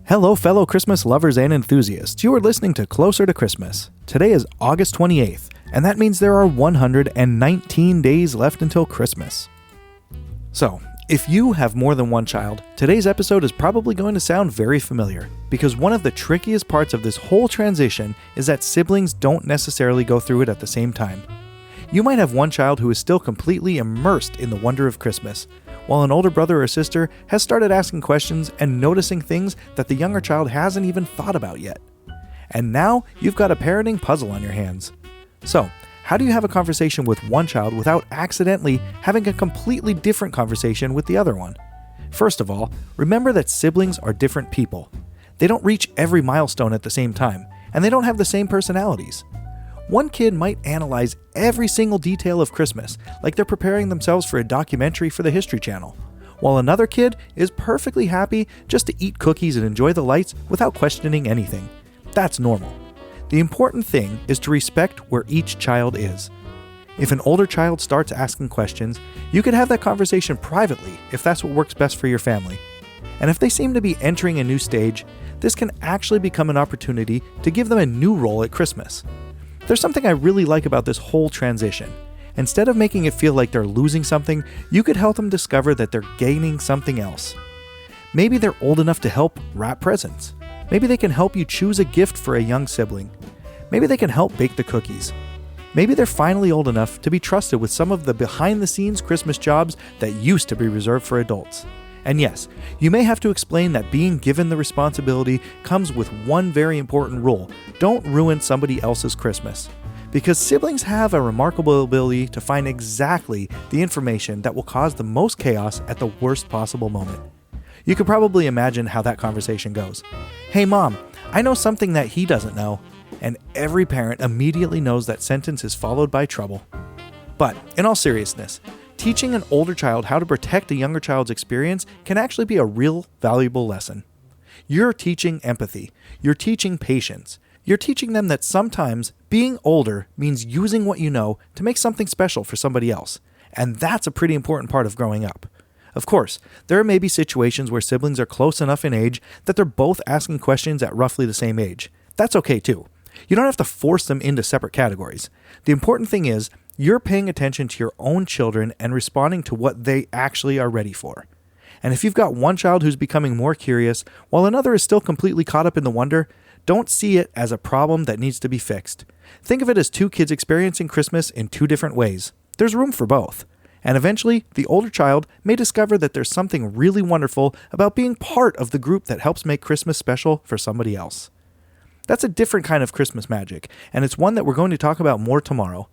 Hello, fellow Christmas lovers and enthusiasts. You are listening to Closer to Christmas. Today is August 28th, and that means there are 119 days left until Christmas. So, if you have more than one child, today's episode is probably going to sound very familiar, because one of the trickiest parts of this whole transition is that siblings don't necessarily go through it at the same time. You might have one child who is still completely immersed in the wonder of Christmas, while an older brother or sister has started asking questions and noticing things that the younger child hasn't even thought about yet. And now you've got a parenting puzzle on your hands. So, how do you have a conversation with one child without accidentally having a completely different conversation with the other one? First of all, remember that siblings are different people. They don't reach every milestone at the same time, and they don't have the same personalities. One kid might analyze every single detail of Christmas, like they're preparing themselves for a documentary for the History Channel, while another kid is perfectly happy just to eat cookies and enjoy the lights without questioning anything. That's normal. The important thing is to respect where each child is. If an older child starts asking questions, you could have that conversation privately if that's what works best for your family. And if they seem to be entering a new stage, this can actually become an opportunity to give them a new role at Christmas. There's something I really like about this whole transition. Instead of making it feel like they're losing something, you could help them discover that they're gaining something else. Maybe they're old enough to help wrap presents. Maybe they can help you choose a gift for a young sibling. Maybe they can help bake the cookies. Maybe they're finally old enough to be trusted with some of the behind-the-scenes Christmas jobs that used to be reserved for adults. And yes, you may have to explain that being given the responsibility comes with one very important rule: don't ruin somebody else's Christmas. Because siblings have a remarkable ability to find exactly the information that will cause the most chaos at the worst possible moment. You could probably imagine how that conversation goes. "Hey mom, I know something that he doesn't know." And every parent immediately knows that sentence is followed by trouble. But in all seriousness, teaching an older child how to protect a younger child's experience can actually be a real valuable lesson. You're teaching empathy. You're teaching patience. You're teaching them that sometimes being older means using what you know to make something special for somebody else. And that's a pretty important part of growing up. Of course, there may be situations where siblings are close enough in age that they're both asking questions at roughly the same age. That's okay too. You don't have to force them into separate categories. The important thing is, you're paying attention to your own children and responding to what they actually are ready for. And if you've got one child who's becoming more curious, while another is still completely caught up in the wonder, don't see it as a problem that needs to be fixed. Think of it as two kids experiencing Christmas in two different ways. There's room for both. And eventually, the older child may discover that there's something really wonderful about being part of the group that helps make Christmas special for somebody else. That's a different kind of Christmas magic, and it's one that we're going to talk about more tomorrow.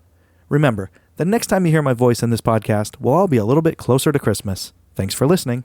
Remember, the next time you hear my voice in this podcast, we'll all be a little bit closer to Christmas. Thanks for listening.